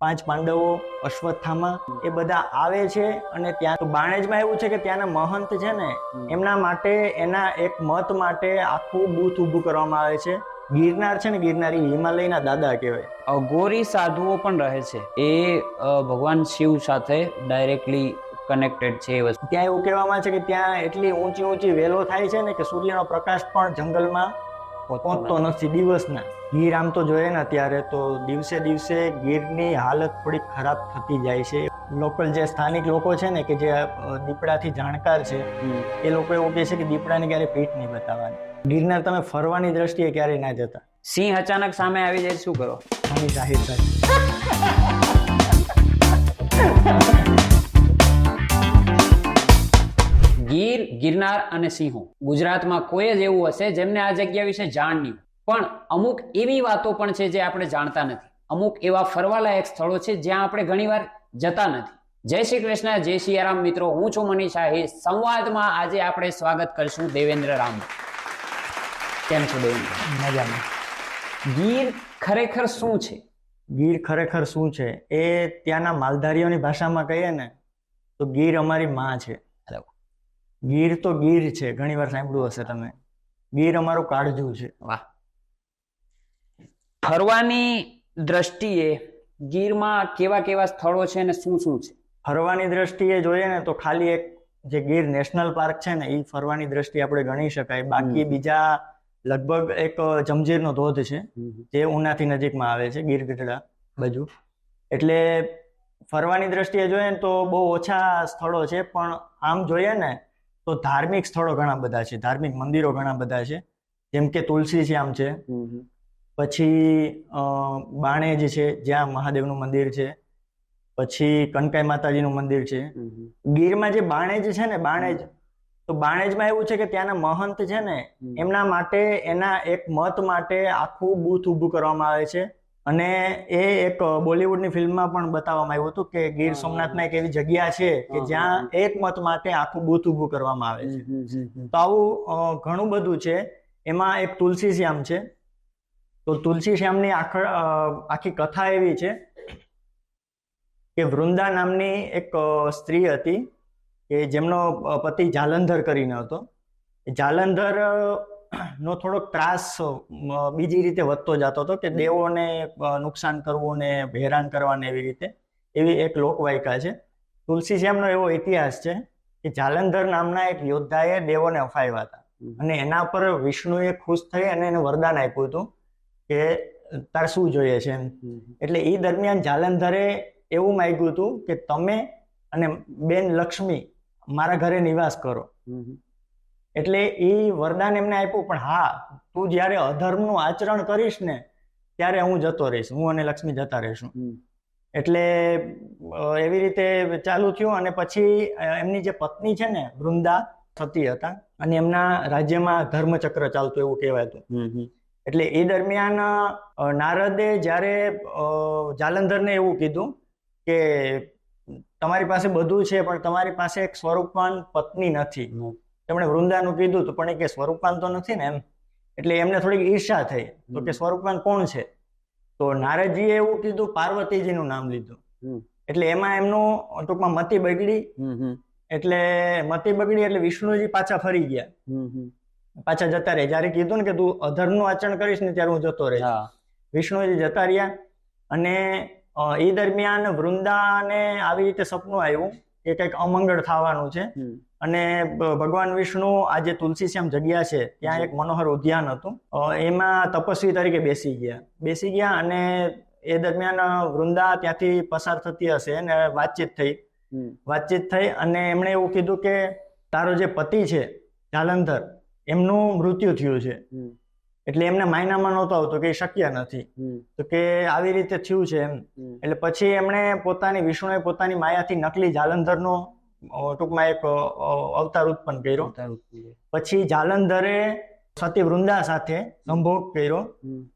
પાંચ પાંડવો, અશ્વત્થામા એ બધા આવે છે અને ત્યાં બાણેજમાં એવું છે કે ત્યાંના મહંત છે ને એમના માટે એના એક મત માટે આખું બૂથ ઊભું કરવામાં આવે છે. ગિરનાર છે ને ગિરનાર એ હિમાલયના દાદા કહેવાય. અઘોરી સાધુઓ પણ રહે છે, એ ભગવાન શિવ સાથે ડાયરેક્ટલી કનેક્ટેડ છે એ વસ્તુ. ત્યાં એવું કહેવામાં છે કે ત્યાં એટલી ઊંચી ઊંચી વેલો થાય છે ને કે સૂર્યનો પ્રકાશ પણ જંગલમાં પહોંચતો નથી દિવસના. ગીર આમ તો જોઈએ ને અત્યારે તો દિવસે દિવસે ગીરની હાલત થોડીક ખરાબ થતી જાય છે. લોકલ જે સ્થાનિક લોકો છે ને કે જે દીપડાથી જાણકાર છે એ લોકો એવું કહે છે કે દીપડાને ક્યારે પીઠ નહીં બતાવવાની. ગિરનાર તમે ફરવાની દ્રષ્ટિએ ક્યારેય ના જતા. સિંહ અચાનક સામે આવી જાય શું કરો? આની જાહેર થાય. ગીર, ગિરનાર અને સિંહો, ગુજરાતમાં કોઈ જ એવું હશે જેમને આ જગ્યા વિશે જાણ નહીં, પણ અમુક એવી વાતો પણ છે જે આપણે જાણતા નથી. અમુક એવા ફરવાલાયક સ્થળો છે જ્યાં આપણે ઘણીવાર જતા નથી. જય શ્રી કૃષ્ણ, જય શ્રી રામ મિત્રો, હું છું મનીષ આહિર. સંવાદમાં આજે આપણે સ્વાગત કરશું દેવેન્દ્ર રામ. કેમ છો દેવેન્દ્ર? મજામાં. ગીર ખરેખર શું છે? ગીર ખરેખર શું છે એ ત્યાંના માલધારીઓની ભાષામાં કહીએ ને તો ગીર અમારી માં છે. ગીર તો ગીર છે, ઘણી વાર સાંભળ્યું હશે તમે. ગીર અમારું કાળજું છે. વાહ. ફરવાની દ્રષ્ટિએ ગીરમાં કેવા કેવા સ્થળો છે અને શું શું છે? ફરવાની દ્રષ્ટિએ જોઈએ ને તો ખાલી એક જે ગીર નેશનલ પાર્ક છે ને એ ફરવાની દ્રષ્ટિએ આપણે ગણી શકાય. બાકી બીજા લગભગ એક જમજીરનો ધોધ છે જે ઉનાથી નજીકમાં આવે છે, ગીર ગઢડા બાજુ. એટલે ફરવાની દ્રષ્ટિએ જોઈએ ને તો બહુ ઓછા સ્થળો છે, પણ આમ જોઈએ ને તો ધાર્મિક સ્થળો ઘણા બધા છે, ધાર્મિક મંદિરો ઘણા બધા છે. જેમ કે તુલસી શ્યામ છે, પછી બાણેજ છે જ્યાં મહાદેવનું મંદિર છે, પછી કનકાઈ માતાજીનું મંદિર છે. ગીરમાં જે બાણેજ છે ને બાણેજ, તો બાણેજમાં એવું છે કે ત્યાંના મહંત છે ને એમના માટે એના એક મત માટે આખું બૂથ ઊભું કરવામાં આવે છે. અને એ એક બોલિવૂડની ફિલ્મમાં પણ બતાવવામાં આવ્યું હતું કે ગીર સોમનાથમાં એક એવી જગ્યા છે કે જ્યાં એક મત માટે આખું બૂથ ઊભું કરવામાં આવે છે. તો આવું ઘણું બધું છે. એમાં એક તુલસી શ્યામ છે. તો તુલસી શ્યામની આખી કથા એવી છે કે વૃંદા નામની એક સ્ત્રી હતી કે જેમનો પતિ જાલંધર કરીને હતો. જાલંધર નો થોડોક ત્રાસ બીજી રીતે વધતો જતો હતો કે દેવોને નુકસાન કરવું ને હેરાન કરવાને એવી રીતે. એવી એક લોકવાયકા છે. તુલસી શ્યામનો એવો ઇતિહાસ છે કે જાલંધર નામના એક યોદ્ધાએ દેવોને અફાવ્યા હતા અને એના પર વિષ્ણુએ ખુશ થઈ અને એને વરદાન આપ્યું હતું કે તાર શું જોઈએ છે એમ. એટલે એ દરમિયાન જાલંધરે એવું માંગ્યું હતું કે તમે અને બેન લક્ષ્મી મારા ઘરે નિવાસ કરો. એટલે એ વરદાન એમને આપ્યું, પણ હા તું જ્યારે અધર્મનું આચરણ કરીશ ને ત્યારે હું જતો રહીશ, હું અને લક્ષ્મી જતા રહીશું. એટલે એવી રીતે ચાલુ થયું. અને પછી એમની જે પત્ની છે ને વૃંદા સતી હતા અને એમના રાજ્યમાં ધર્મચક્ર ચાલતું એવું કહેવાતું. એટલે એ દરમિયાન નારદે જ્યારે જાલંધરને એવું કીધું કે તમારી પાસે બધું છે પણ તમારી પાસે એક સ્વરૂપવાન પત્ની નથી. તેમણે વૃંદાનું કીધું તો પણ એ કે સ્વરૂપવાન તો નથી ને એમ. એટલે એમને થોડીક ઈર્ષા થઈ તો કે સ્વરૂપવાન કોણ છે? તો નારદજીએ એવું કીધું, પાર્વતીજીનું નામ લીધું. એટલે એમાં એમનું ટૂંકમાં મતિ બગડી. એટલે મતિ બગડી એટલે વિષ્ણુજી પાછા ફરી ગયા, પાછા જતા રહ્યા. જયારે કીધું ને કે તું અધર્મનું આચરણ કરીશ ને ત્યારે હું જતો રહીશ, વિષ્ણુજી જતા રહ્યા. અને એ દરમિયાન વૃંદાને આવી રીતે સપનું આવ્યું કે કંઈક અમંગળ થવાનું છે. અને ભગવાન વિષ્ણુ આ જે તુલસી શ્યામ જગ્યા છે ત્યાં એક મનોહર ઉદ્યાન હતું, એમાં તપસ્વી તરીકે બેસી ગયા. અને એ દરમિયાન વૃંદા ત્યાંથી પસાર થતી હશે અને વાતચીત થઈ અને એમણે એવું કીધું કે તારો જે પતિ છે જાલંધર એમનું મૃત્યુ થયું છે. એટલે એમને માયનામાં નહોતો આવતો કે શક્ય નથી, તો કે આવી રીતે થયું છે એમ. એટલે પછી એમણે વિષ્ણુએ પોતાની માયાથી નકલી જાલંધરનો ટૂંકમાં એક અવતાર ઉત્પન્ન કર્યો. પછી જાલંધરે સતી વૃંદા સાથે સંભોગ કર્યો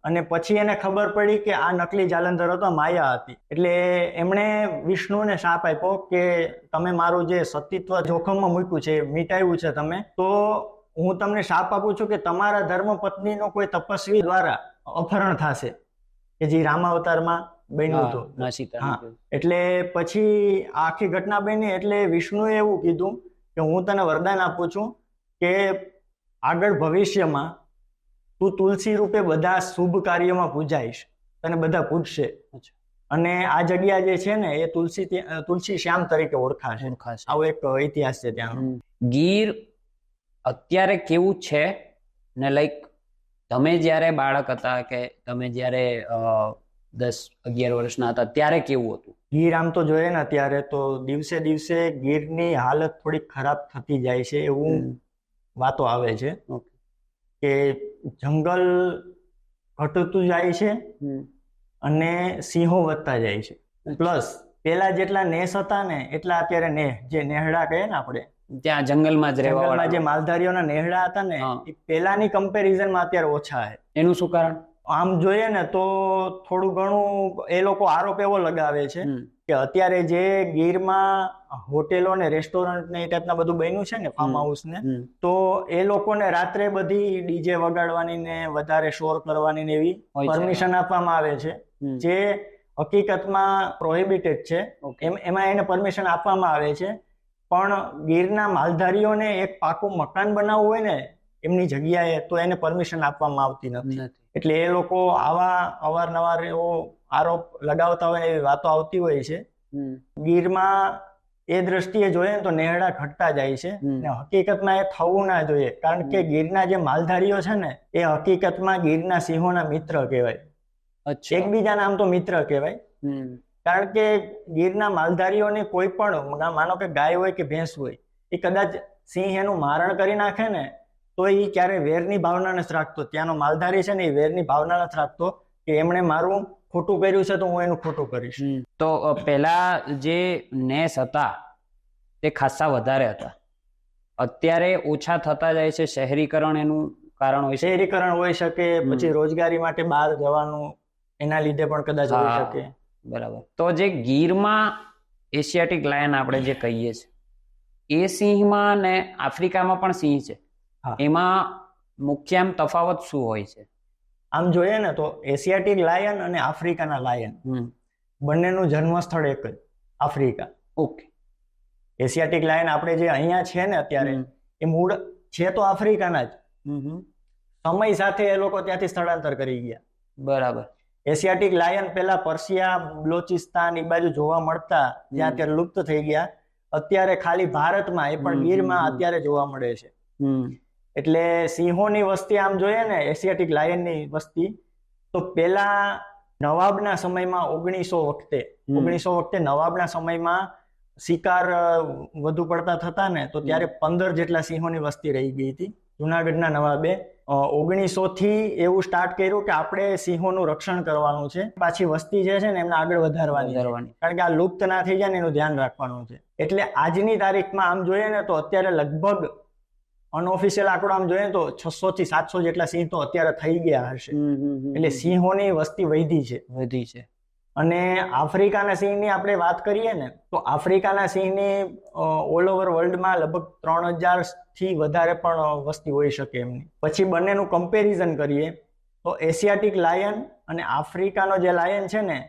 અને પછી એને ખબર પડી કે આ નકલી જાલંધર હતો, માયા હતી. એટલે એમણે વિષ્ણુને શાપ આપ્યો કે તમે મારું જે સતીત્વ જોખમમાં મૂક્યું છે, મીટાવ્યું છે તમે, તો હું તમને શાપ આપું છું કે તમારા ધર્મ પત્નીનો કોઈ તપસ્વી દ્વારા અપહરણ થશે કે જે રામાવતારમાં બન્યું હતું. નાસીતા. એટલે પછી આખી ઘટના બની એટલે વિષ્ણુએ એવું કીધું કે હું તને વરદાન આપું છું કે આગળ ભવિષ્યમાં તું તુલસી રૂપે બધા શુભ કાર્યમાં પૂજાઈશ, તને બધા પૂજશે. અને આ જગ્યા જે છે ને એ તુલસી શ્યામ તરીકે ઓળખાશે. આવો એક ઇતિહાસ છે ત્યાંનો. ગીર અત્યારે કેવું છે ને લાઈક તમે જ્યારે બાળક હતા કે તમે જ્યારે 10-11 વર્ષના હતા ત્યારે કેવું હતું? ગીર આમ તો જોઈએ ને અત્યારે તો દિવસે દિવસે ગીરની હાલત થોડી ખરાબ થતી જાય છે એવું વાતો આવે છે કે જંગલ ઘટતું જાય છે અને સિંહો વધતા જાય છે. પ્લસ પેલા જેટલા નેસ હતા ને એટલા અત્યારે જે નેહડા કહે ને આપણે ત્યાં જંગલમાં જ રહેવા જે માલધારીઓના નેહડા હતા ને એ પેલાની કમ્પેરિઝનમાં અત્યારે ઓછા છે. એનું શું કારણ? આમ જોઈએ ને તો થોડું ઘણું એ લોકો આરોપ એવો લગાવે છે કે અત્યારે જે ગીરમાં હોટેલો ને રેસ્ટોરન્ટ ને એ ટાઈપના બધું બન્યું છે ને ફાર્મ હાઉસ ને, તો એ લોકોને રાત્રે બધી ડીજે વગાડવાની ને વધારે શોર કરવાની ને એવી પરમિશન આપવામાં આવે છે, જે હકીકતમાં પ્રોહિબિટેડ છે. એમાં એને પરમિશન આપવામાં આવે છે, પણ ગીરના માલધારીઓને એક પાકું મકાન બનાવવું હોય ને એમની જગ્યાએ તો એને પરમિશન આપવામાં આવતી નથી. એટલે એ લોકો આવા અવારનવાર એવો આરોપ લગાવતા હોય એવી વાતો આવતી હોય છે. ગીરમાં એ દ્રષ્ટિએ જોઈએ ને તો નેહડા ઘટતા જાય છે ને હકીકતમાં એ થવું ના જોઈએ, કારણ કે ગીરના જે માલધારીઓ છે ને એ હકીકતમાં ગીરના સિંહોના મિત્ર કહેવાય. એકબીજાના આમ તો મિત્ર કહેવાય, કારણ કે ગીરના માલધારીઓને કોઈ પણ માનો કે ગાય હોય કે ભેંસ હોય, એ કદાચ સિંહ એનું મારણ કરી નાખે ને તો એ ક્યારે વેરની ભાવના નથી રાખતો. ત્યાંનો માલધારી છે ને એ વેરની ભાવના નથી રાખતો કે એમણે મારું ખોટું કર્યું છે તો હું એનું ખોટું કરીશ. તો પેલા જે નેસ હતા તે ખાસા વધારે હતા, અત્યારે ઓછા થતા જાય છે. શહેરીકરણ એનું કારણ હોય છે? શહેરીકરણ હોઈ શકે, પછી રોજગારી માટે બહાર જવાનું એના લીધે પણ કદાચ હોઈ શકે. બરાબર. તો જે ગીરમાં એશિયાટિક લાયન આપણે જે કહીએ છીએ એ સિંહમાં ને આફ્રિકામાં પણ સિંહ છે, એમાં મુખ્ય આમ તફાવત શું હોય છે? આમ જોઈએ ને તો એશિયાટિક લાયન અને આફ્રિકાના લાયન બંનેનું જન્મ સ્થળ એક જ, આફ્રિકા. ઓકે. એશિયાટિક લાયન આપણે જે અહીંયા છે ને અત્યારે એ મૂળ છે તો આફ્રિકાના જ, સમય સાથે એ લોકો ત્યાંથી સ્થળાંતર કરી ગયા. બરાબર. એશિયાટિક લાયન પેલા પર્શિયા, બલોચિસ્તાન એ બાજુ જોવા મળતા, જ્યાં અત્યારે લુપ્ત થઈ ગયા. અત્યારે ખાલી ભારતમાં એ પણ ગીરમાં અત્યારે જોવા મળે છે. એટલે સિંહોની વસ્તી આમ જોઈએ ને એશિયાટિક લાયનની વસ્તી તો પેલા નવાબના સમયમાં 1900 વખતે નવાબના સમયમાં શિકાર વધુ પડતા થતા ને તો ત્યારે 15 જેટલા સિંહોની વસ્તી રહી ગઈ હતી. જુનાગઢના નવાબે 1900 થી એવું સ્ટાર્ટ કર્યું કે આપણે સિંહોનું રક્ષણ કરવાનું છે, પાછી વસ્તી જે છે ને એમને આગળ વધારવાની, કારણ કે આ લુપ્ત ના થઈ જાય ને એનું ધ્યાન રાખવાનું છે. એટલે આજની તારીખમાં આમ જોઈએ ને તો અત્યારે લગભગ અનઓફિશિયલ આંકડો આમ જોઈએ તો 600 થી 700 જેટલા સિંહ તો અત્યારે થઈ ગયા હશે. એટલે સિંહોની વસ્તી વધી છે. અને આફ્રિકાના સિંહની આપણે વાત કરીએ ને તો આફ્રિકાના સિંહની ઓલ ઓવર વર્લ્ડમાં લગભગ 3000 થી વધારે પણ વસ્તી હોઈ શકે એમની. પછી બંનેનું કમ્પેરિઝન કરીએ તો એશિયાટિક લાયન અને આફ્રિકાનો જે લાયન છે ને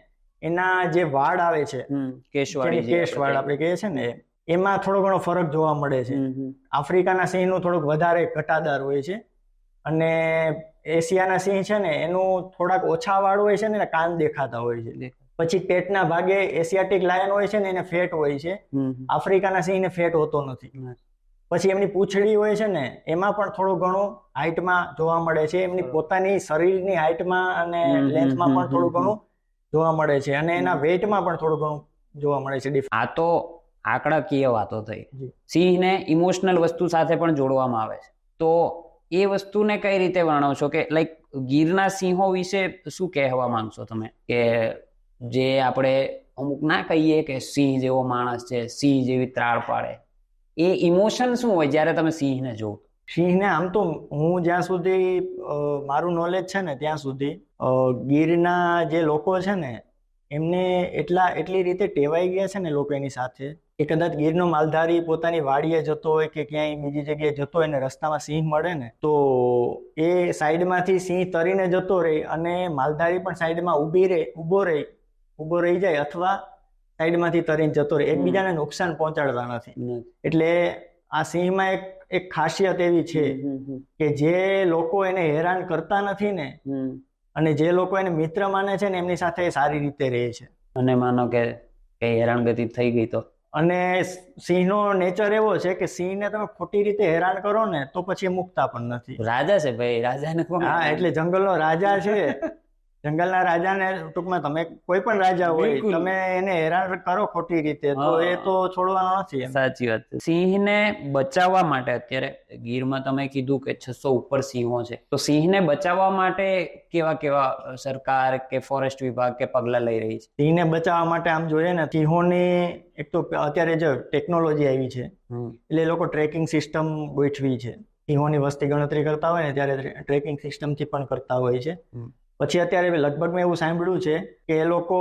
એના જે વાળ આવે છે, કેશવાળ આપણે કહીએ છીએ ને, એમાં થોડો ઘણો ફરક જોવા મળે છે. આફ્રિકાના સિંહનું થોડુંક વધારે ઘટાદાર હોય છે અને એશિયાના સિંહ છે ને એનું થોડાક ઓછા વાળ હોય છે ને કાન દેખાતા હોય છે. પછી પેટના ભાગે એશિયાટિક લાયન હોય છે ને એને ફેટ હોય છે, આફ્રિકાના સિંહને ફેટ હોતો નથી. પછી એમની પૂંછડી હોય છે ને એમાં પણ થોડું ઘણું હાઈટમાં જોવા મળે છે, એમની પોતાની શરીરની હાઈટમાં અને લેન્થમાં પણ થોડું ઘણું જોવા મળે છે, અને એના વેઇટમાં પણ થોડું ઘણું જોવા મળે છે. આ તો આંકડાકીય વાતો થઈ. સિંહને ઇમોશનલ વસ્તુ સાથે પણ જોડવામાં આવે છે, તો એ વસ્તુને કઈ રીતે વર્ણવશો કે લાઈક ગીરના સિંહો વિશે શું કહેવા માંગશો તમે? કે જે આપણે અમુક ના કહીએ કે સિંહ જેવો માણસ છે, સિંહ જેવી ત્રાળ પાડે, એ ઇમોશન શું હોય જ્યારે તમે સિંહને જોવો? સિંહને આમ તો હું જ્યાં સુધી મારું નોલેજ છે ને ત્યાં સુધી ગીરના જે લોકો છે ને એમને એટલી રીતે ટેવાઈ ગયા છે ને લોકો એની સાથે કે કદાચ ગીરનો માલધારી પોતાની વાડીએ જતો હોય કે ક્યાંય બીજી જગ્યાએ જતો હોય ને રસ્તામાં સિંહ મળે ને તો એ સાઈડમાંથી સિંહ તરીને જતો રહે અને માલધારી પણ સાઈડમાં ઊભો રહે ઊભો રહી જાય અથવા સાઈડમાંથી તરીને જતો રહે, એકબીજાને નુકસાન પહોંચાડતા નથી. એટલે આ સિંહમાં એક ખાસિયત એવી છે કે જે લોકો એને હેરાન કરતા નથી ને, અને જે લોકો એને મિત્ર માને છે ને, એમની સાથે સારી રીતે રહે છે. અને માનો કે હેરાનગતિ થઈ ગઈ તો, અને સિંહનો નેચર એવો છે કે સિંહને તમે ખોટી રીતે હેરાન કરો ને તો પછી એ મુકતા પણ નથી. રાજા છે ભાઈ, રાજાને કોણ? હા, એટલે જંગલનો રાજા છે. જંગલના રાજાને ટૂંકમાં તમે કોઈ પણ રાજા હોય, તમે એને હેરાન કરો ખોટી રીતે તો એ તો છોડવાનો નથી. સાચી વાત છે. સિંહને બચાવવા માટે અત્યારે ગીરમાં તમે કીધું કે 600 ઉપર સિંહો છે, તો સિંહને બચાવવા માટે કેવા સરકાર કે ફોરેસ્ટ વિભાગ કે પગલા લઈ રહી છે? સિંહને બચાવવા માટે આમ જોઈએ ને, સિંહોની એક તો અત્યારે જે ટેકનોલોજી આવી છે એટલે એ લોકો ટ્રેકિંગ સિસ્ટમ ગોઠવી છે. સિંહોની વસ્તી ગણતરી કરતા હોય ને ત્યારે ટ્રેકિંગ સિસ્ટમથી પણ કરતા હોય છે. પછી અત્યારે લગભગ મેં એવું સાંભળ્યું છે કે એ લોકો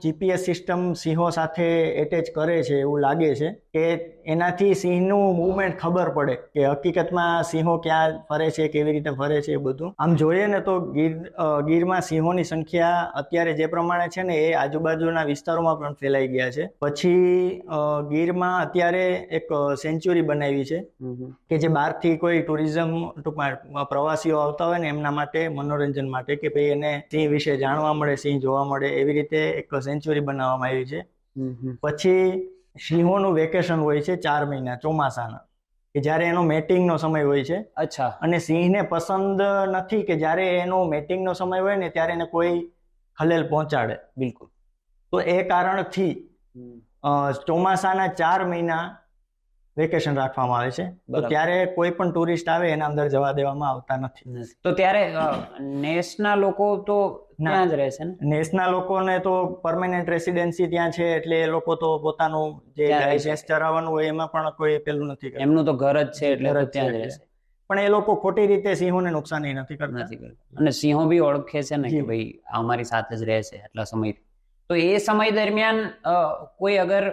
જીપીએસ સિસ્ટમ સિંહો સાથે એટેચ કરે છે, એવું લાગે છે કે એનાથી સિંહનું મૂવમેન્ટ ખબર પડે કે હકીકતમાં સિંહો ક્યાં ફરે છે, કેવી રીતે ફરે છે, એ બધું. આમ જોઈએ ને તો ગીરમાં સિંહોની સંખ્યા અત્યારે જે પ્રમાણે છે ને એ આજુબાજુના વિસ્તારોમાં પણ ફેલાઈ ગયા છે. પછી ગીરમાં અત્યારે એક સેન્ચ્યુરી બનાવી છે કે જે બહારથી કોઈ ટુરિઝમ ટૂંકમાં પ્રવાસીઓ આવતા હોય ને એમના માટે, મનોરંજન માટે, કે ભાઈ એને સિંહ વિશે જાણવા મળે, સિંહ જોવા મળે, એવી રીતે એક સેન્ચ્યુરી બનાવવામાં આવી છે. પછી સિંહોનું વેકેશન હોય છે 4 મહિના ચોમાસાના, કે જ્યારે એનો મેટિંગનો સમય હોય છે. અચ્છા. અને સિંહને પસંદ નથી કે જ્યારે એનો મેટિંગનો સમય હોય ને ત્યારે એને કોઈ ખલેલ પહોંચાડે. બિલકુલ. તો એ કારણથી ચોમાસાના 4 મહિના વેકેશન રાખવામાં આવે છે. તો ત્યારે કોઈ પણ ટુરિસ્ટ આવે એના અંદર જવા દેવામાં આવતા નથી. તો ત્યારે નેસના લોકો તો ત્યાં જ રહેશે ને? નેસના લોકોને તો પરમેનન્ટ રેસિડેન્સી ત્યાં છે, એટલે એ લોકો તો પોતાનું જે ભેંસ ચરાવવાનું હોય એમાં પણ કોઈ પેલું નથી કરતા. એમનું તો ઘર જ છે એટલે ત્યાં જ રહેશે. પણ એ લોકો ખોટી રીતે સિંહોને નુકસાન નથી કરતા. અને સિંહો બી ઓળખે છે ને કે ભાઈ અમારી સાથે જ રહેશે આટલા સમયથી. તો એ સમય દરમિયાન કોઈ અગર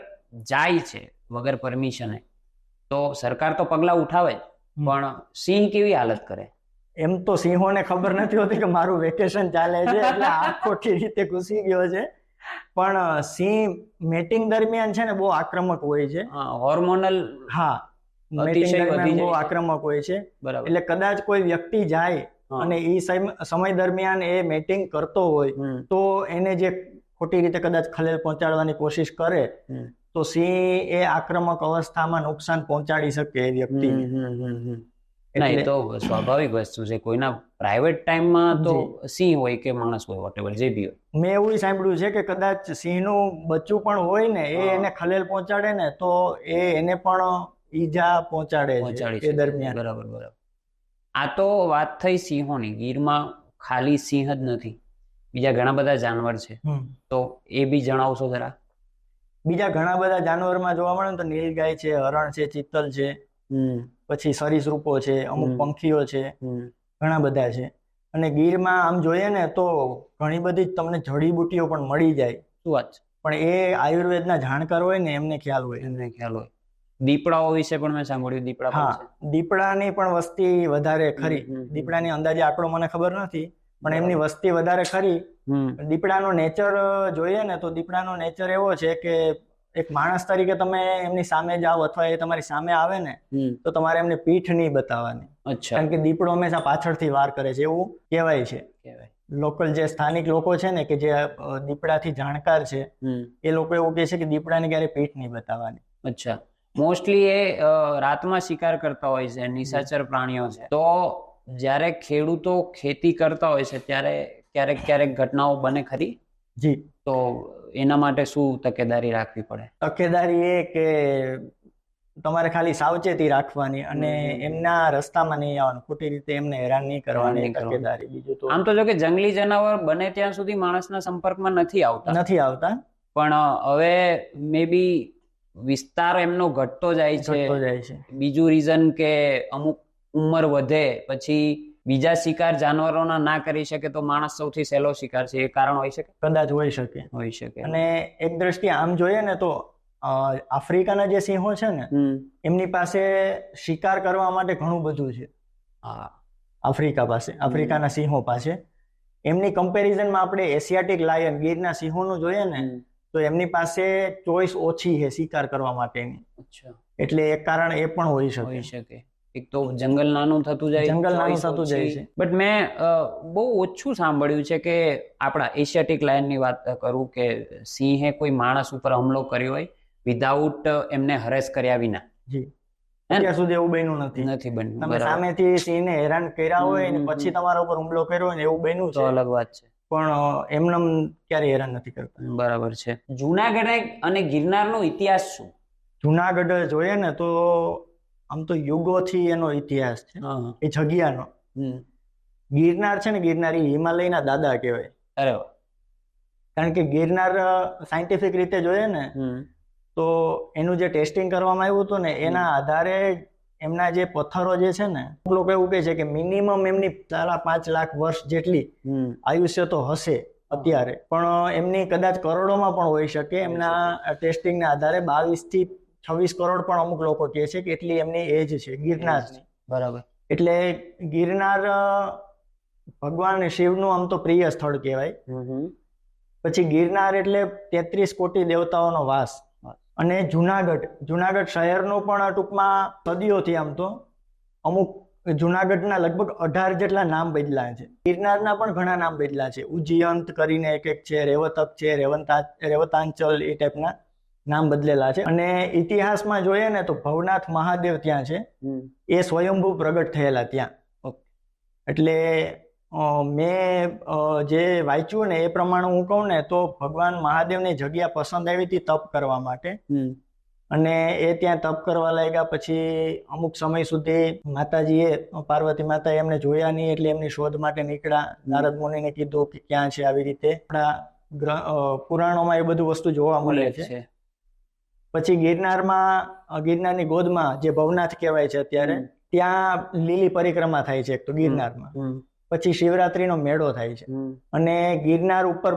જાય છે વગર પરમિશને તો સરકાર તો પગલા ઉઠાવે જ, પણ સિંહ કેવી હાલત કરે? એમ તો સિંહોને ખબર નથી હોતી કે મારું વેકેશન ચાલે છે એટલે આ ખોટી રીતે ઘૂસી ગયો છે. પણ સિંહ મેટિંગ દરમિયાન છે ને બહુ આક્રમક હોય છે. હોર્મોનલ. હા, મેટિંગ દરમિયાન બહુ આક્રમક હોય છે. બરાબર. એટલે કદાચ કોઈ વ્યક્તિ જાય અને એ સમય દરમિયાન એ મેટિંગ કરતો હોય તો એને જે ખોટી રીતે કદાચ ખલેલ પહોંચાડવાની કોશિશ કરે તો સિંહ એ આક્રમક અવસ્થામાં નુકસાન પહોંચાડી શકે એ વ્યક્તિને. ના, એ તો સ્વાભાવિક વસ્તુ છે. કોઈના પ્રાઇવેટ ટાઈમમાં તો સિંહ હોય કે માણસ હોય, વોટેવર જે બી હોય. મેં એવું સાંભળ્યું છે કે કદાચ સિંહનું બચ્ચું પણ હોય ને એ એને ખલેલ પહોંચાડે ને તો એને પણ ઈજા પહોંચાડે એ દરમિયાન. બરાબર બરાબર. આ તો વાત થઈ સિંહોની. ગીરમાં ખાલી સિંહ જ નથી, બીજા ઘણા બધા જાનવર છે, તો એ બી જણાવશો જરા? બીજા ઘણા બધા જાનવરમાં જોવા મળે તો નીલગાય છે, હરણ છે, ચિત્તલ છે, પછી સરીસૃપો છે, અમુક પંખીઓ છે, ઘણા બધા છે. અને ગીરમાં આમ જોઈએ ને તો ઘણી બધી તમને જડીબુટીઓ પણ મળી જાય. શું વાત છે? પણ એ આયુર્વેદના જાણકાર હોય ને એમને ખ્યાલ હોય. દીપડાઓ વિશે પણ મેં સાંભળ્યું. દીપડા? હા, દીપડાની પણ વસ્તી વધારે ખરી. દીપડાની અંદાજે આંકડો મને ખબર નથી, પણ એમની વસ્તી વધારે ખરી. દીપડાનો નેચર જોઈએ ને તો દીપડાનો નેચર એવો છે કે એક માણસ તરીકે તમે એમની સામે જાઓ અથવા એ તમારી સામે આવે ને તો તમારે એમને પીઠ નહીં બતાવવાની. કારણ કે દીપડો હંમેશા પાછળથી વાર કરે છે એવું કહેવાય છે. લોકલ જે સ્થાનિક લોકો છે ને કે જે દીપડાથી જાણકાર છે એ લોકો એવું કહે છે કે દીપડાને ક્યારે પીઠ નહીં બતાવવાની. અચ્છા. મોસ્ટલી એ રાતમાં શિકાર કરતા હોય છે, નિશાચર પ્રાણીઓ છે. તો જ્યારે ખેડૂતો ખેતી કરતા હોય છે ત્યારે ક્યારેક ઘટનાઓ બને ખરી? જી. તો એના માટે શું તકેદારી રાખવી પડે? તકેદારી એ કે તમારે ખાલી સાવચેતી રાખવાની અને એમના રસ્તામાં નહીં આવવાનું, ખોટી રીતે એમને હેરાન નહીં કરવાની તકેદારી. બીજું તો આમ તો જો કે જંગલી જનાવર બને ત્યાં સુધી માણસના સંપર્કમાં નથી આવતા, પણ હવે મે બી વિસ્તાર એમનો ઘટતો જાય છે. બીજું રીઝન કે અમુક ઉંમર વધે પછી બીજા શિકાર જાનવરોના ના કરી શકે તો માણસ સૌથી સહેલો શિકાર છે, એ કારણ હોઈ શકે? કદાચ હોઈ શકે. અને એક દ્રષ્ટિએ આમ જોઈએ ને તો આફ્રિકાના જે સિંહો છે ને એમની પાસે શિકાર કરવા માટે ઘણું બધું છે. આફ્રિકાના સિંહો પાસે એમની કમ્પેરિઝનમાં આપણે એશિયાટિક લાયન ગીરના સિંહોનું જોઈએ ને તો એમની પાસે ચોઈસ ઓછી છે શિકાર કરવા માટેની. અચ્છા, એટલે એક કારણ એ પણ હોઈ હોઈ શકે. શકે. એક તો જંગલ નાનું થતું જાય, જંગલ નાનું choice થતું જાય ઓછી. છે. બટ મેં બહુ ઓછું સાંભળ્યું છે કે આપણા એશિયાટિક લાયનની વાત કરું કે સિંહે કોઈ માણસ ઉપર હુમલો કર્યો હોય વિધાઉટ એમને હરેસ કર્યા વિના. જી, અત્યાર સુધી એવું બન્યું નથી. નથી બન્યું. તમે બરાબર. સામેથી સિંહને હેરાન કર્યા હોય ને હમ, પછી તમારા ઉપર હુમલો કર્યો હોય ને એવું બન્યું તો છે, અલગ વાત છે. પણ એમનેમ ક્યારેય હેરાન નથી કરતા. બરાબર છે. જુનાગઢ અને ગિરનારનો ઇતિહાસ શું? જુનાગઢ જોઈએ ને તો આમ તો યુગોથી એનો ઇતિહાસ છે એ જગ્યાનો. ગિરનાર છે ને, ગિરનાર એ હિમાલયના દાદા કહેવાય. અરે વાહ. કારણ કે ગિરનાર સાયન્ટિફિક રીતે જોઈએ ને તો એનું જે ટેસ્ટિંગ કરવામાં આવ્યું હતું ને એના આધારે એમના જે પથ્થરો જે છે ને, લોકો એવું કહે છે કે મિનિમમ એમની 5 લાખ વર્ષ જેટલી આયુષ્ય તો હશે અત્યારે, પણ એમની કદાચ કરોડોમાં પણ હોઈ શકે. એમના ટેસ્ટિંગના આધારે 22 થી 26 કરોડ પણ અમુક લોકો કહે છે કે એટલી એમની એજ છે ગિરનારની. બરાબર. એટલે ગિરનાર ભગવાન શિવનું આમ તો પ્રિય સ્થળ કહેવાય. પછી ગિરનાર એટલે 33 કોટી દેવતાઓનો વાસ. અને જુનાગઢ શહેરનું પણ ટૂંકમાં સદીઓથી આમ તો અમુક જુનાગઢના લગભગ 18 જેટલા નામ બદલાયા છે. ગિરનારના પણ ઘણા નામ બદલા છે. ઉજ્જયંત કરીને એક છે, રેવતક છે, રેવતાંચલ, એ ટાઈપના નામ બદલેલા છે. અને ઇતિહાસમાં જોઈએ ને તો ભવનાથ મહાદેવ ત્યાં છે, એ સ્વયંભૂ પ્રગટ થયેલા ત્યાં. એટલે મેં જે વાંચ્યું ને એ પ્રમાણે હું કહું ને તો ભગવાન મહાદેવની જગ્યા પસંદ આવી હતી તપ કરવા માટે. અને એ ત્યાં તપ કરવા લાગ્યા. પછી અમુક સમય સુધી માતાજીએ, પાર્વતી માતાએ એમને જોયા નહીં એટલે એમની શોધ માટે નીકળ્યા. નારદ મુનિને કીધું કે ક્યાં છે, આવી રીતે આપણા પુરાણોમાં એ બધું વસ્તુ જોવા મળે છે. પછી ગિરનારની ગોદમાં જે ભવનાથ કહેવાય છે અત્યારે, ત્યાં લીલી પરિક્રમા થાય છે એક તો ગિરનારમાં. પછી શિવરાત્રીનો મેળો થાય છે. અને ગિરનાર ઉપર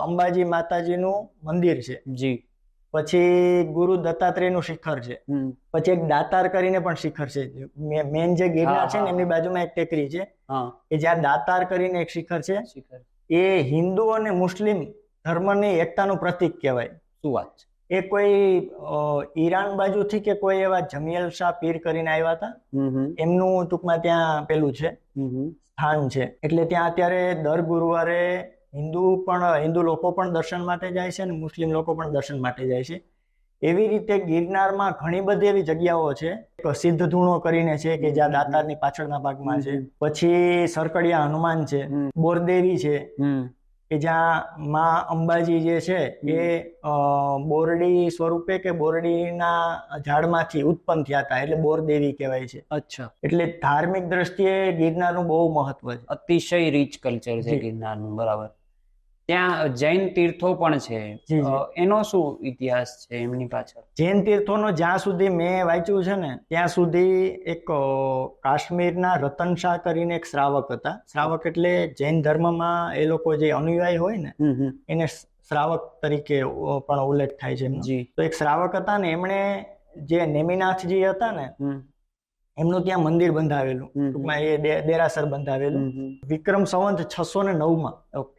અંબાજી માતાજીનું મંદિર છે. જી. પછી ગુરુ દત્તાત્રેયનું શિખર છે. પછી એક દાતાર કરીને પણ શિખર છે. મેન જે ગિરનાર છે ને એમની બાજુમાં એક ટેકરી છે કે જ્યાં દાતાર કરીને એક શિખર છે. એ હિન્દુ અને મુસ્લિમ ધર્મની એકતાનું પ્રતીક કહેવાય. શું વાત છે. એ કોઈ ઈરાન બાજુથી કે કોઈ એવા જમિયલ શાહ પીર કરીને આવ્યા હતા, એમનું ટૂંકમાં ત્યાં પેલું છે, સ્થાન છે. એટલે ત્યાં અત્યારે દર ગુરુવારે હિન્દુ લોકો પણ દર્શન માટે જાય છે અને મુસ્લિમ લોકો પણ દર્શન માટે જાય છે. એવી રીતે ગિરનારમાં ઘણી બધી એવી જગ્યાઓ છે. એક સિદ્ધ ધૂણો કરીને છે કે જ્યાં દાતારની પાછળના ભાગમાં છે. પછી સરકડિયા હનુમાન છે, બોરદેવી છે કે જ્યાં માં અંબાજી જે છે એ બોરડી સ્વરૂપે કે બોરડીના ઝાડમાંથી ઉત્પન્ન થયા હતા, એટલે બોરદેવી કહેવાય છે. અચ્છા. એટલે ધાર્મિક દ્રષ્ટિએ ગિરનારનું બહુ મહત્વ છે. અતિશય રીચ કલ્ચર છે ગિરનારનું. બરાબર. ત્યાં જૈન તીર્થો પણ છે. એનો શું ઇતિહાસ છે એમની પાછળ? જૈન તીર્થોનો જ્યાં સુધી મેં વાંચ્યું છે ને ત્યાં સુધી એક કાશ્મીરના રતન શાહ કરીને એક શ્રાવક હતા. શ્રાવક એટલે જૈન ધર્મમાં એ લોકો જે અનુયાયી હોય ને એને શ્રાવક તરીકે પણ ઉલ્લેખ થાય છે એમનો. તો એક શ્રાવક હતા ને એમણે જે નેમિનાથજી હતા ને એમનું ત્યાં મંદિર બંધાવેલું, ટૂંકમાં એ દેરાસર બંધાવેલું. વિક્રમ સંવંત 609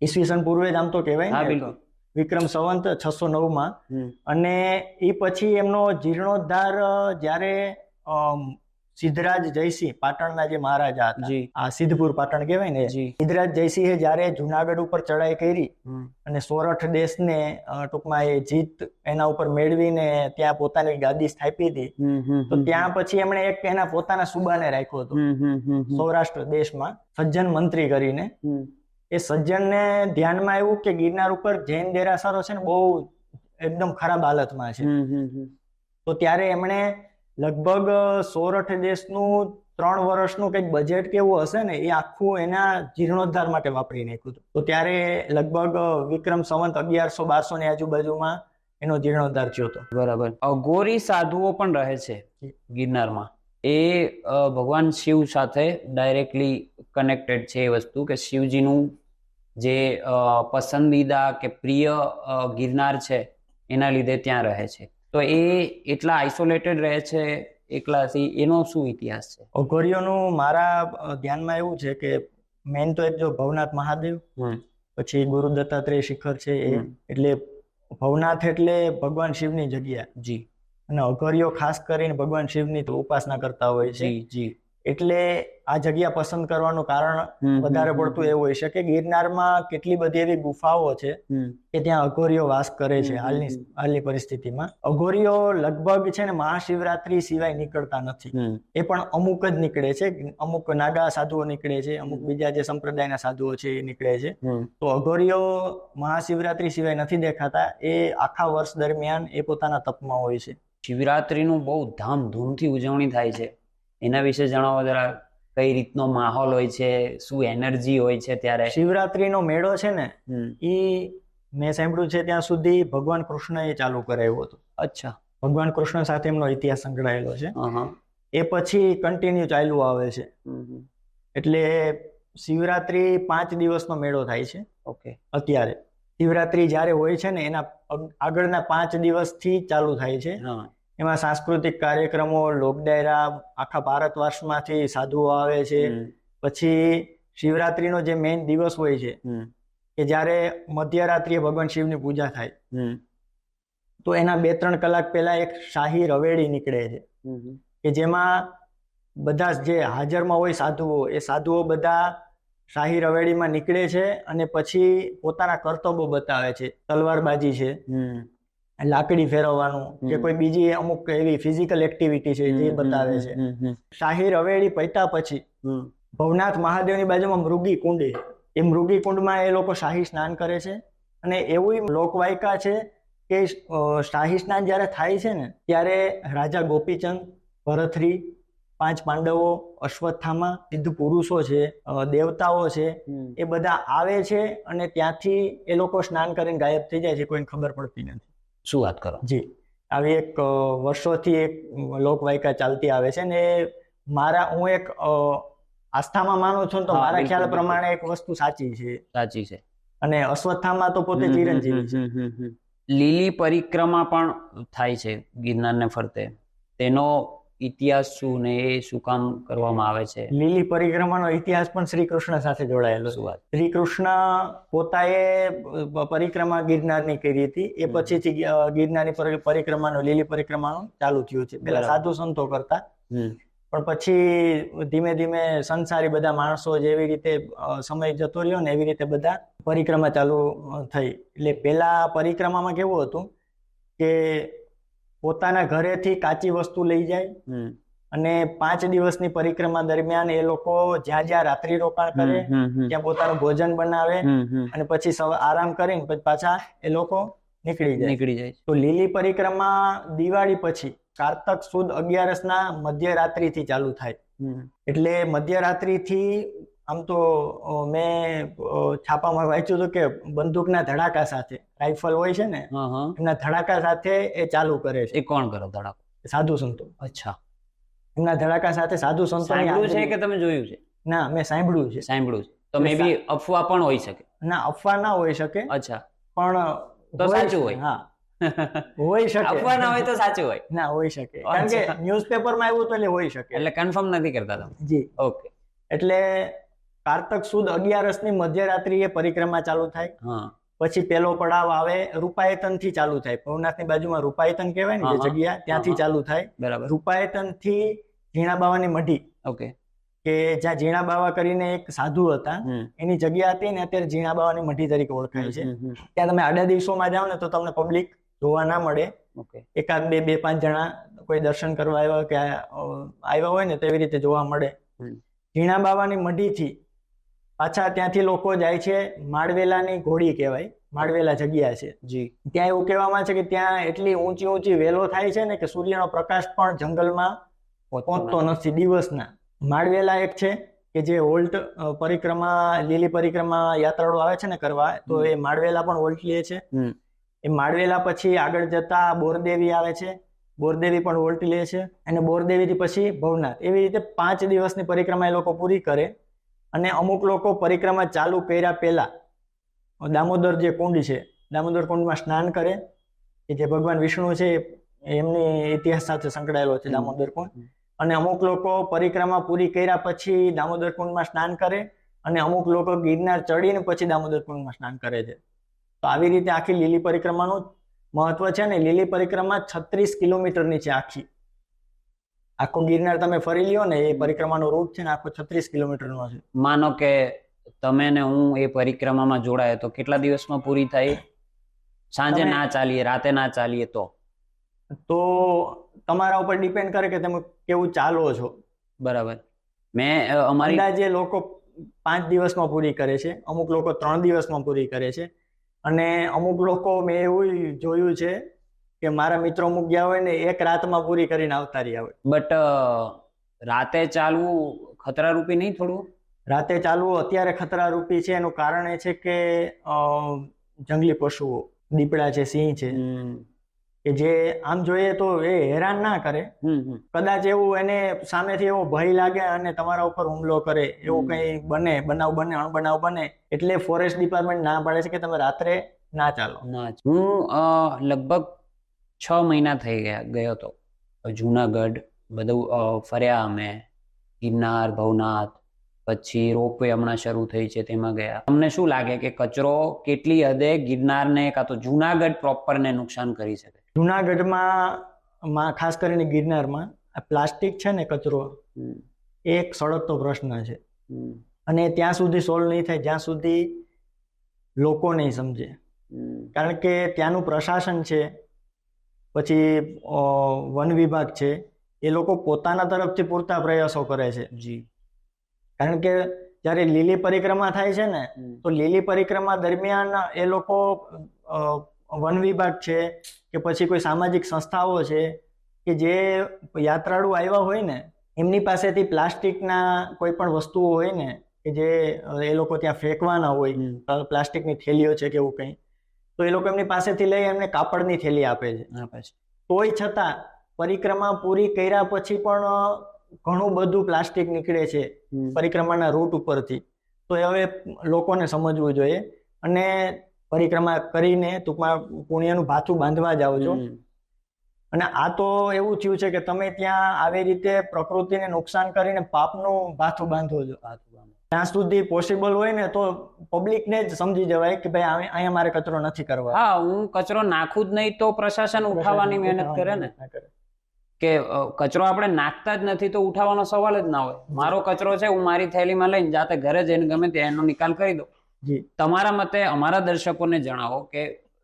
ઈસવીસન પૂર્વે જ આમ તો કહેવાય ને, વિક્રમ સંવંત 609. અને એ પછી એમનો જીર્ણોદ્ધાર જ્યારે સિદ્ધરાજ જયસિંહ પાટણના જે મહારાજા હતા, આ સિદ્ધપુર પાટણ કહેવાય ને, સિદ્ધરાજ જયસિંહે જ્યારે જુનાગઢ ઉપર ચડાઈ કરી અને સોરઠ દેશને ટૂંકમાં એ જીત એના ઉપર મેળવીને ત્યાં પોતાની ગાદી સ્થાપી હતી, તો ત્યાં પછી એમણે એક એના પોતાના સુબાને રાખ્યો હતો સૌરાષ્ટ્ર દેશમાં, સજ્જન મંત્રી કરીને. એ સજ્જનને ધ્યાનમાં આવ્યું કે ગિરનાર ઉપર જૈન દેરાસરો છે ને બહુ એકદમ ખરાબ હાલતમાં છે. તો ત્યારે એમણે લગભગ સોરઠ દેશનું 3 વર્ષનું કંઈક બજેટ કેવું હશે ને એ આખું એના જીર્ણોદ્ધાર માટે વાપરી નાખ્યું હતું. તો ત્યારે લગભગ વિક્રમ સંવંત 1100-1200 ની આજુબાજુમાં એનો જીર્ણોદ્ધાર થયો હતો. બરાબર. અઘોરી સાધુઓ પણ રહે છે ગિરનારમાં. એ ભગવાન શિવ સાથે ડાયરેક્ટલી કનેક્ટેડ છે એ વસ્તુ, કે શિવજીનું જે પસંદીદા કે પ્રિય ગિરનાર છે એના લીધે ત્યાં રહે છે. તો એ એટલા આઇસોલેટેડ રહે છે એકલાથી, એનો શું ઇતિહાસ છે? અઘોરીઓનું મારા ધ્યાનમાં એવું છે કે મેઇન તો એક જો ભવનાથ મહાદેવ, પછી ગુરુ દત્તાત્રેય શિખર છે એ, એટલે ભવનાથ એટલે ભગવાન શિવની જગ્યા. જી. અને અઘોરીઓ ખાસ કરીને ભગવાન શિવની તો ઉપાસના કરતા હોય છે. જી. એટલે આ જગ્યા પસંદ કરવાનું કારણ વધારે પડતું એવું હોય છે કે ગિરનારમાં કેટલી બધી એવી ગુફાઓ છે કે ત્યાં અઘોરીઓ વાસ કરે છે. હાલની પરિસ્થિતિમાં અઘોરીઓ લગભગ છે ને મહાશિવરાત્રી સિવાય નીકળતા નથી. એ પણ અમુક જ નીકળે છે, અમુક નાગા સાધુઓ નીકળે છે, અમુક બીજા જે સંપ્રદાયના સાધુઓ છે એ નીકળે છે. તો અઘોરીઓ મહાશિવરાત્રી સિવાય નથી દેખાતા. એ આખા વર્ષ દરમિયાન એ પોતાના તપમાં હોય છે. શિવરાત્રીનું બહુ ધામધૂમથી ઉજવણી થાય છે, એના વિશે જણાવો જરા. કઈ રીતનો માહોલ હોય છે, શું એનર્જી હોય છે ત્યારે? શિવરાત્રીનો મેળો છે ને એ મેં સાંભળ્યું છે ત્યાં સુધી ભગવાન કૃષ્ણએ ચાલુ કરાવ્યો હતો. અચ્છા. ભગવાન કૃષ્ણ સાથે એમનો ઇતિહાસ સંકળાયેલો છે. એ પછી કન્ટિન્યુ ચાલ્યું આવે છે. એટલે શિવરાત્રી 5 દિવસનો મેળો થાય છે. ઓકે. અત્યારે શિવરાત્રી જ્યારે હોય છે ને એના આગળના 5 દિવસથી ચાલુ થાય છે. એમાં સાંસ્કૃતિક કાર્યક્રમો, લોકડાયરા, આખા ભારત વર્ષમાંથી સાધુઓ આવે છે. પછી શિવરાત્રીનો જે મેઇન દિવસ હોય છે કે જ્યારે મધ્યરાત્રિએ ભગવાન શિવની પૂજા થાય, તો એના 2-3 કલાક પહેલા એક શાહી રવેડી નીકળે છે કે જેમાં બધા જે હાજરમાં હોય સાધુઓ, એ સાધુઓ બધા શાહી રવેડીમાં નીકળે છે અને પછી પોતાના કરતબો બતાવે છે. તલવારબાજી છે, લાકડી ફેરવવાનું, કે કોઈ બીજી અમુક એવી ફિઝિકલ એક્ટિવિટી છે જે બતાવે છે. શાહી રવેડી પૈતા પછી ભવનાથ મહાદેવની બાજુમાં મૃગી કુંડ, એ મૃગી કુંડમાં એ લોકો શાહી સ્નાન કરે છે. અને એવું લોકવાયકા છે કે શાહી સ્નાન જ્યારે થાય છે ને ત્યારે રાજા ગોપીચંદ, ભરથરી, 5 પાંડવો, અશ્વત્થામા, સિદ્ધ પુરુષો છે, દેવતાઓ છે, એ બધા આવે છે અને ત્યાંથી એ લોકો સ્નાન કરીને ગાયબ થઈ જાય છે, કોઈને ખબર પડતી નથી. શું વાત કરો? જી. આવી એક વર્ષોથી એક લોકવાયકા ચાલતી આવે છે ને હું એક આસ્થામાં માનું છું તો મારા ખ્યાલ પ્રમાણે એક વસ્તુ સાચી છે. અને અશ્વત્થામા તો પોતે ચિરંજીવી છે. લીલી પરિક્રમા પણ થાય છે ગિરનારને ફરતે, તેનો ઇતિહાસ શું ને એ શું કામ કરવામાં આવે છે? લીલી પરિક્રમાનો ઇતિહાસ પણ શ્રી કૃષ્ણ સાથે જોડાયેલો છે. શ્રી કૃષ્ણ પોતાએ પરિક્રમા ગિરનારની કરી હતી, એ પછીથી ગિરનારની પરિક્રમાનો, લીલી પરિક્રમાનો ચાલુ થયું છે. પેલા સાધુ સંતો કરતા, પણ પછી ધીમે ધીમે સંસારી બધા માણસો જેવી રીતે સમય જતો રહ્યો ને એવી રીતે બધા પરિક્રમા ચાલુ થઈ. એટલે પેલા પરિક્રમામાં કેવું હતું કે પોતાના ઘરેથી કાચી વસ્તુ લઈ જાય અને 5 દિવસની પરિક્રમા દરમિયાન એ લોકો જ્યાં જ્યાં રાત્રિ રોકાણ કરે ત્યાં પોતાનું ભોજન બનાવે અને પછી આરામ કરીને પછી પાછા એ લોકો નીકળી જાય. તો લીલી પરિક્રમા દિવાળી પછી કારતક સુદ 11ના મધ્યરાત્રિથી ચાલુ થાય. એટલે મધ્યરાત્રિથી આમ તો મેં છાપામાં વાંચ્યું હતું કે બંદૂકના ધડાકા સાથે, રાઇફલ હોય છે ને એમના ધડાકા સાથે એ ચાલુ કરે છે. એ કોણ કરે ધડાકો? સાધુ સંતો. અચ્છા. એમના ધડાકા સાથે સાધુ સંતો. સાંભળ્યું છે કે તમે જોયું છે? ના, મેં સાંભળ્યું છે. તો મે બી અફવા પણ હોઈ શકે. ના, અફવા ના હોઈ શકે. અચ્છા. પણ તો સાચું હોય. હા, હોઈ શકે. અફવા ના હોય તો સાચું હોય. ના, હોઈ શકે, કારણ કે ન્યૂઝપેપરમાં આવ્યું તો એટલે હોઈ શકે. એટલે કન્ફર્મ નથી કરતા તમે? જી. ઓકે. એટલે કારતક સુદ 11ની મધ્યરાત્રિએ પરિક્રમા ચાલુ થાય. પછી પેલો પડાવ આવે રૂપાયતન થી ચાલુ થાય. ભવનાથની બાજુમાં રૂપાયતન કહેવાય ને જે જગ્યા, ત્યાંથી ચાલુ થાય. બરાબર. રૂપાયતન થી ઝીણાબાવાની મઢી, ઓકે, કે જ્યાં ઝીણાબાવા કરીને એક સાધુ હતા, એની જગ્યા હતી ને અત્યારે ઝીણાબાવાની મઢી તરીકે ઓળખાય છે. ત્યાં તમે આડા દિવસોમાં જાઓ ને તો તમને પબ્લિક જોવા ના મળે. એકાદ 2-5 જણા કોઈ દર્શન કરવા આવ્યા હોય ને તેવી રીતે જોવા મળે. ઝીણાબાવાની મઢીથી પાછા ત્યાંથી લોકો જાય છે માળવેલાની ઘોડી કહેવાય, માળવેલા જગ્યા છે. જી. ત્યાં એવું કહેવામાં છે કે ત્યાં એટલી ઊંચી વેલો થાય છે ને કે સૂર્યનો પ્રકાશ પણ જંગલમાં પહોંચતો નથી દિવસના. માળવેલા એક છે કે જે હોલ્ટ પરિક્રમા, લીલી પરિક્રમા યાત્રાળુ આવે છે ને કરવા, તો એ માળવેલા પણ હોલ્ટ લે છે. એ માળવેલા પછી આગળ જતા બોરદેવી આવે છે, બોરદેવી પણ હોલ્ટ લે છે, અને બોરદેવીથી પછી ભવનાથ. એવી રીતે 5 દિવસની પરિક્રમા એ લોકો પૂરી કરે. અને અમુક લોકો પરિક્રમા ચાલુ કર્યા પહેલા દામોદર જે કુંડ છે, દામોદર કુંડમાં સ્નાન કરે, કે જે ભગવાન વિષ્ણુ છે એમની ઇતિહાસ સાથે સંકળાયેલો છે દામોદર કુંડ. અને અમુક લોકો પરિક્રમા પૂરી કર્યા પછી દામોદર કુંડમાં સ્નાન કરે અને અમુક લોકો ગિરનાર ચડીને પછી દામોદર કુંડમાં સ્નાન કરે છે. તો આવી રીતે આખી લીલી પરિક્રમાનું મહત્વ છે ને. લીલી પરિક્રમા 36 કિલોમીટરની છે આખી. આખો ગિરનાર તમે ફરી લ્યો ને, એ પરિક્રમાનો રૂટ છે ને આખો 36 કિલોમીટરનો છે. માનો કે તમે ને હું એ પરિક્રમામાં જોડાય તો કેટલા દિવસમાં પૂરી થાય? સાંજે ના ચાલીએ, રાતે ના ચાલીએ તો તમારા ઉપર ડિપેન્ડ કરે કે તમે કેવું ચાલો છો. બરાબર. મેં અમારી અંદાજે લોકો 5 દિવસમાં પૂરી કરે છે, અમુક લોકો 3 દિવસમાં પૂરી કરે છે, અને અમુક લોકો મેં એવું જોયું છે કે મારા મિત્રો અમુક ગયા હોય ને 1 રાતમાં પૂરી કરીને આવતા રહ્યા હોય. બટ રાતે ચાલવું ખતરારૂપી નહીં થોડું? રાતે ચાલવું અત્યારે ખતરારૂપી છે. એનું કારણ એ છે કે જંગલી પશુઓ, દીપડા છે, સિંહ છે, કે જે આમ જોઈએ તો એ હેરાન ના કરે. કદાચ એવું એને સામેથી એવો ભય લાગે અને તમારા ઉપર હુમલો કરે, એવું કઈ બને, બનાવ બને, અણબનાવ બને, એટલે ફોરેસ્ટ ડિપાર્ટમેન્ટ ના પાડે છે કે તમે રાત્રે ના ચાલો. હું લગભગ 6 મહિના થઈ ગયો હતો જુનાગઢ. બધું ફર્યા અમે, ગિરનાર, ભવનાથ, પછી રોપવે હમણાં શરૂ થઈ છે તેમાં ગયા. તમને શું લાગે કે કચરો કેટલી હદે ગિરનારને કાં તો જુનાગઢ પ્રોપરને નુકસાન કરી શકે? જુનાગઢમાં ખાસ કરીને ગિરનારમાં આ પ્લાસ્ટિક છે ને, કચરો, એક સળગતો પ્રશ્ન છે. અને ત્યાં સુધી સોલ્વ નહીં થાય જ્યાં સુધી લોકો નહીં સમજે. કારણ કે ત્યાંનું પ્રશાસન છે, પછી વન વિભાગ છે, એ લોકો પોતાના તરફથી પૂરતા પ્રયાસો કરે છે. જી. કારણ કે જ્યારે લીલી પરિક્રમા થાય છે ને, તો લીલી પરિક્રમા દરમિયાન એ લોકો વન વિભાગ છે કે પછી કોઈ સામાજિક સંસ્થાઓ છે કે જે યાત્રાળુ આવ્યા હોય ને, એમની પાસેથી પ્લાસ્ટિકના કોઈ પણ વસ્તુઓ હોય ને કે જે એ લોકો ત્યાં ફેંકવાના હોય, પ્લાસ્ટિકની થેલીઓ છે કે એવું કંઈ, તો એ લોકો એમની પાસેથી લઈ એમને કાપડની થેલી આપે છે. તોય છતાં પરિક્રમા પૂરી કર્યા પછી પણ ઘણું બધું પ્લાસ્ટિક નીકળે છે પરિક્રમાના રૂટ ઉપરથી. તો હવે લોકોને સમજવું જોઈએ અને પરિક્રમા કરીને ટૂંકમાં પુણ્યનું ભાથું બાંધવા જાઓ છો. અને આ તો એવું થયું છે કે તમે ત્યાં આવી રીતે પ્રકૃતિને નુકસાન કરીને પાપનું ભાથું બાંધો છો. ત્યાં સુધી પોસિબલ હોય ને તો પબ્લિકને જ સમજી જવાય કે ભાઈ અહીંયા મારે કચરો નથી કરવા. હા, હું કચરો નાખું જ નહીં તો પ્રશાસન ઉઠાવવાની મહેનત કરે ને. કે કચરો આપણે નાખતા જ નથી તો ઉઠાવવાનો સવાલ જ ના હોય. મારો કચરો છે, હું મારી થેલીમાં લઈને જાતે ઘરે જઈને ગમે ત્યાં એનો નિકાલ કરી દઉં. તમારા મતે અમારા દર્શકોને જણાવો કે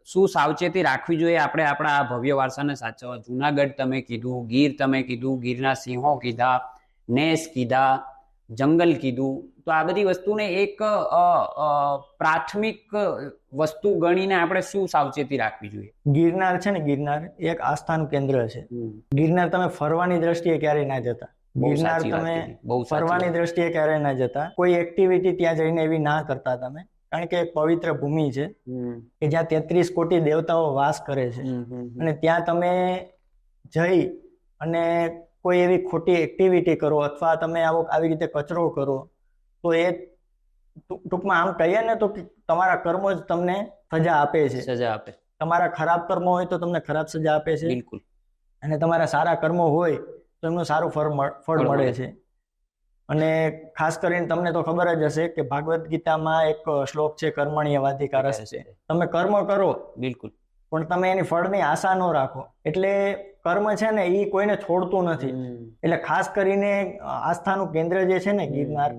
શું સાવચેતી રાખવી જોઈએ આપણે આપણા આ ભવ્ય વારસાને સાચવવા? જુનાગઢ તમે કીધું, ગીર તમે કીધું, ગીરના સિંહો કીધા, નેસ કીધા, જંગલ કીધું, તો આ બધી વસ્તુને એક પ્રાથમિક વસ્તુ ગણીને આપણે શું સાવચેતી રાખવી જોઈએ? ગિરનાર છે ને, ગિરનાર એક આસ્થાનું કેન્દ્ર છે. ગિરનાર તમે ફરવાની દ્રષ્ટિએ ક્યારેય ના જતા. ગિરનાર તમે ફરવાની દ્રષ્ટિએ ક્યારેય ના જતા. કોઈ એક્ટિવિટી ત્યાં જઈને એવી ના કરતા તમે, કારણ કે એક પવિત્ર ભૂમિ છે કે જ્યાં 33 કોટી દેવતાઓ વાસ કરે છે. અને ત્યાં તમે જઈ અને કોઈ એવી ખોટી એક્ટિવિટી કરો અથવા તમે આવી રીતે કચરો કરો તો એ ટૂંકમાં આમ કહીએ ને તો તમારા કર્મો જ તમને સજા આપે છે. સજા આપે. તમારા ખરાબ કર્મો હોય તો તમને ખરાબ સજા આપે છે. બિલકુલ. અને તમારા સારા કર્મો હોય તો એમનું સારું ફળ મળે છે. અને ખાસ કરીને તમને તો ખબર જ હશે કે ભાગવત ગીતામાં એક શ્લોક છે, કર્મણ્યવાધિકારસ્તે છે. તમે કર્મ કરો, બિલકુલ, પણ તમે એની ફળની આશા ન રાખો. એટલે કર્મ છે ને એ કોઈને છોડતું નથી. એટલે ખાસ કરીને આસ્થાનું કેન્દ્ર જે છે ને ગિરનાર,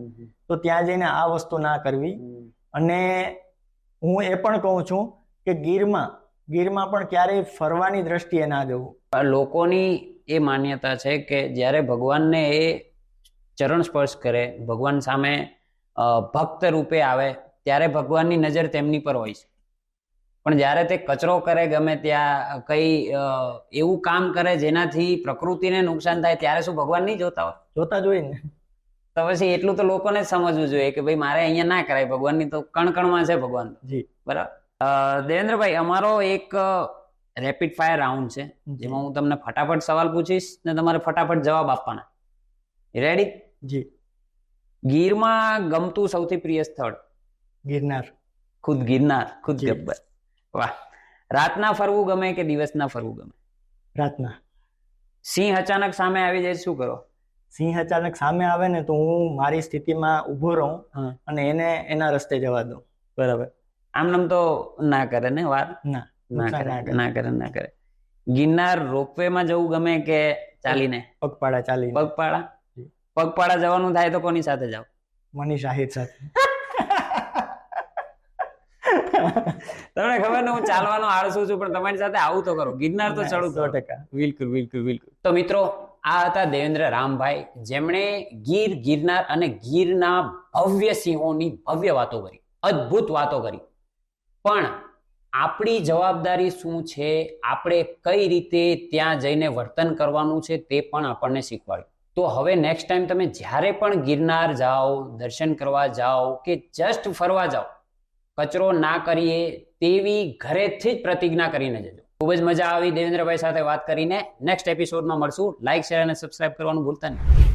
તો ત્યાં જઈને આ વસ્તુ ના કરવી. અને હું એ પણ કહું છું કે ગીરમાં પણ ક્યારેય ફરવાની દ્રષ્ટિએ ના જવું. લોકોની એ માન્યતા છે કે જ્યારે ભગવાનને એ ચરણ સ્પર્શ કરે, ભગવાન સામે ભક્ત રૂપે આવે, ત્યારે ભગવાનની નજર તેમની પર હોય છે. પણ જ્યારે તે કચરો કરે, ગમે ત્યાં કઈ એવું કામ કરે જેનાથી પ્રકૃતિને નુકસાન થાય, ત્યારે શું ભગવાન નહીં જોતા હોય? જોતા જ હોય ને. તો પછી એટલું તો લોકોને સમજવું જોઈએ કે ભાઈ મારે અહીંયા ના કરાય, ભગવાનની તો કણકણમાં છે ભગવાન. જી, બરાબર. દેવેન્દ્રભાઈ, અમારો એક રેપિડ ફાયર રાઉન્ડ છે જેમાં હું તમને ફટાફટ સવાલ પૂછીશ ને તમારે ફટાફટ જવાબ આપવાના. રેડી? જી. ગીરમાં ગમતું સૌથી પ્રિય સ્થળ? ગિરનાર. ખુદ ગિરનાર, ખુદ ગબ્બર. વાહ. રાતના ફરવું ગમે કે દિવસના ફરવું ગમે? રાતના. સિંહ અચાનક સામે આવી જાય શું કરો? સિંહ અચાનક સામે આવે ને તો હું મારી સ્થિતિમાં ઊભો રહું હા. અને એને એના રસ્તે જવા દઉં. બરાબર. આમ નામ તો ના કરે ને વાર ના ના નુકસાન કરે ના કરે. ના કરે ના કરે. ગિરનાર રોપવે માં જવું ગમે કે ચાલીને? પગપાળા ચાલી પગપાળા. પગપાળા જવાનું થાય તો કોની સાથે જાવ? મનીષ આહિર સાથે. તમને ખબર ને હું ચાલવાનો આળસુ છું, પણ તમારી સાથે આવું તો કરો. ગિરનાર તો ચડું 100%. બિલકુલ બિલકુલ બિલકુલ. તો મિત્રો, આ હતા દેવેન્દ્ર રામભાઈ, જેમણે ગિરનાર અને ગીરના ભવ્ય સિંહોની ભવ્ય વાતો કરી, અદ્ભુત વાતો કરી. પણ આપણી જવાબદારી શું છે, આપણે કઈ રીતે ત્યાં જઈને વર્તન કરવાનું છે, તે પણ આપણને શીખવાડ્યું. તો હવે નેક્સ્ટ ટાઈમ તમે જ્યારે પણ ગિરનાર જાઓ, દર્શન કરવા જાઓ કે જસ્ટ ફરવા જાઓ, કચરો ના કરીએ તેવી ઘરેથી જ પ્રતિજ્ઞા કરીને જજો. ખૂબ જ મજા આવી દેવેન્દ્રભાઈ સાથે વાત કરીને. નેક્સ્ટ એપિસોડમાં મળશું. લાઇક, શેર અને સબસ્ક્રાઇબ કરવાનું ભૂલતા નહીં.